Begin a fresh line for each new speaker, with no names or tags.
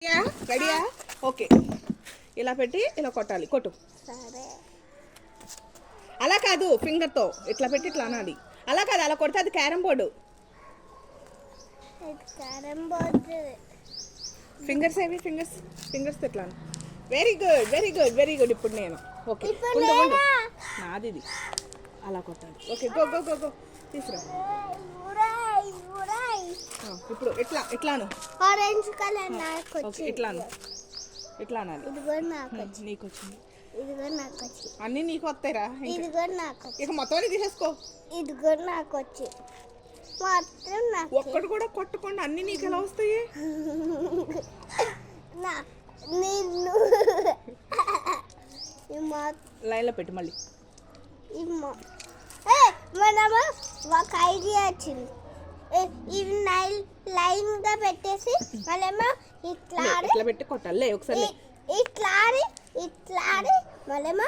రెడీయా? ఓకే, ఇలా పెట్టి ఇలా కొట్టాలి. కొట్టు.
సరే.
అలా కాదు, ఫింగర్తో ఇట్లా పెట్టి ఇట్లా అనాలి. అలా కాదు, అలా కొడితే అది carrom board.
Carrom board.
Fingers ఏవి? ఫింగర్స్ ఇట్లా. Very good, very good, very good. ఇప్పుడు నేను ఓకే, నాది ఇది. అలా కొట్టాలి. Okay, go go go go తీసురా. ఇప్పుడు ఇట్లా ఇట్లాను.
ఆరెంజ్ కలర్ నాకు
ఓకే, ఇట్లాను. ఇట్లా అనాలి.
ఇది కూడా నాకు
నీకు వచ్చింది.
ఇది కూడా నాకు వచ్చి.
అన్నీ నీకు వస్తాయిరా.
ఇది కూడా నాకు వచ్చి.
ఇక మొత్తం తీసేసుకో.
ఇది కూడా నాకు వచ్చి. మొత్తం నాకు.
ఒక్కడు కూడా కొట్టకుండా అన్నీ నీకు ఎలా వస్తాయి?
నిన్ను
లైన్లో పెట్టి మళ్ళీ.
మనము ఒక ఐడియా వచ్చింది. ఇవి లైన్ గా పెట్టేసి మళ్ళేమో ఇట్లా
ఇట్లా పెట్టి కొట్టాలి. ఒకసారి
ఇట్లా మళ్ళేమో